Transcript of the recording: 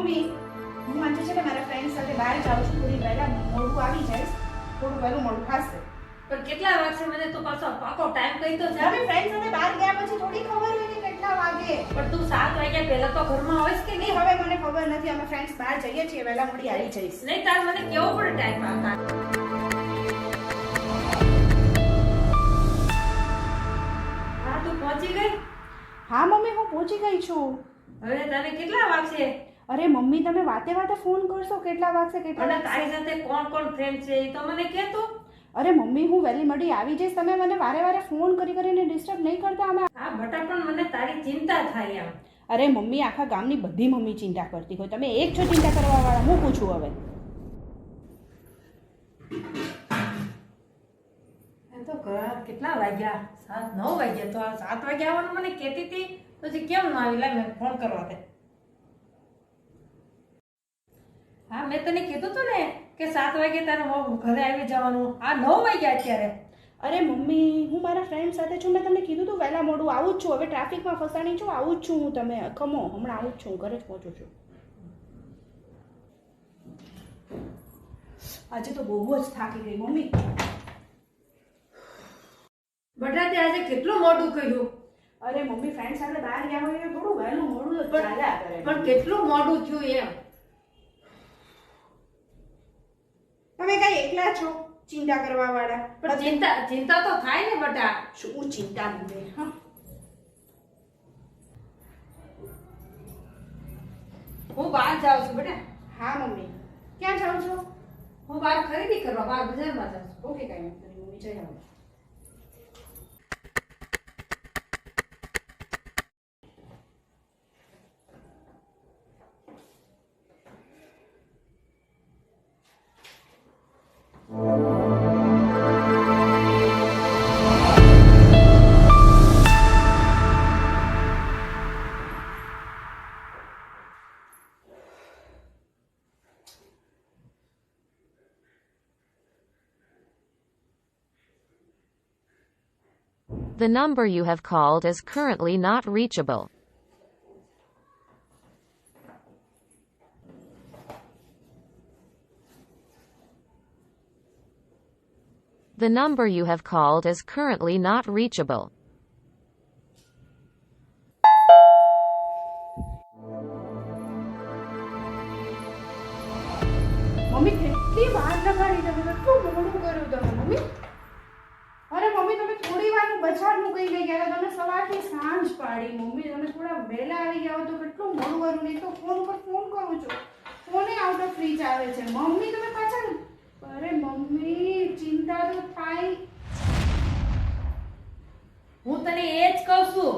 Mummy હું આજે છે ને મારા ફ્રેન્ડ સાથે બહાર જાઉં છું, થોડી વહેલા મોડું આવી જઈશ, થોડું વહેલું મોડું ખાશે. પણ કેટલા વાગશે મને તું પાછો પાકો ટાઈમ કહી તો જા. તમે ફ્રેન્ડ સાથે બહાર ગયા પછી થોડી ખબર હોય કે કેટલા વાગે. પણ તું 7 વાગ્યા પહેલા તો ઘરમાં હોઈશ કે નહીં? હવે મને ખબર નથી, અમે ફ્રેન્ડ્સ બહાર જઈએ છીએ, વહેલા મોડી આવી જઈશ. નહીં તાર મને કેવો પડે ટાઈમ આવતા. હા તું પહોંચી ગઈ? હા મમ્મી હું પહોંચી ગઈ છું. હવે તને કેટલા વાગશે? અરે મમ્મી તમે વાતે વાતે ફોન કરશો કેટલા વાગશે કેટલા અને વાગશે? તારી સાથે કોણ કોણ ફ્રેન્ડ છે એ તો મને કહે તું. અરે મમ્મી હું વહેલી મળી આવી જઈશ, તમે મને વારે વારે ફોન કરીને ડિસ્ટર્બ નહીં કરતા. અમે હા બટા પણ મને તારી ચિંતા થાય એમ. અરે મમ્મી આખા ગામની બધી મમ્મી ચિંતા કરતી હોય, તમે એક છો ચિંતા કરવા વાળા, હું પૂછું હવે. એમ તો કેટલા વાગ્યા? 9 વાગ્યા. તો 7 વાગ્યા આવવાનું મને કહેતી હતી, પછી કેમ ન આવી? લે મેં ફોન કરવા દે. હા મેં તને કીધું તું ને કે 7 વાગે તારે ઘરે આવી જવાનું. આ 9 વાગ્યા અત્યારે. અરે મમ્મી હું મારા ફ્રેન્ડ સાથે છું, મેં તમને કીધું તું વહેલા મોડું આવું જ છું, હવે ટ્રાફિકમાં ફસાણી છું, આવું જ છું હું. તમે ખમો, હમણાં આવું જ છું, ઘરે જ પહોંચું છું. આજે તો બહુ જ થાકી ગઈ મમ્મી. બટા તે આજે કેટલું મોડું કર્યું. અરે મમ્મી ફ્રેન્ડ સાથે બહાર ગયા હોય એટલે થોડું વહેલું મોડું જ ચાલ્યા કરે. પણ કેટલું મોડું થયું એમ. તમે કઈ એકલા છો ચિંતા કરવા વાળા? પણ ચિંતા તો થાય ને બટા. શું ચિંતા મમ્મી? હા હું બહાર જાઉં છું બેટા. હા મમ્મી ક્યાં જાઓ છો? હું બહાર ખરીદી કરવા બહાર બજારમાં જાઉં છું. ઓકે કઈ નથી મમ્મી, જઈ આવો. The number you have called is currently not reachable. The number you have called is currently not reachable. Mummy કેટલી વાર લગાડી, તમે કેટલું મોડું કર્યું તમે મમ્મી. અરે મમ્મી તમે થોડી વારનું બજારનું કઈ લઈ ગયા, તમે સવારથી સાંજ પાડી મમ્મી, તમે થોડા વહેલા આવી ગયા તો કેટલું મોડું કર્યું. નહીં તો ફોન પર ફોન કરું છું, ફોને આઉટ ઓફ રીચ આવે છે મમ્મી. તમે પાછા અરે મમ્મી ચિંતા તો થાય. હું તને એ જ કહું છું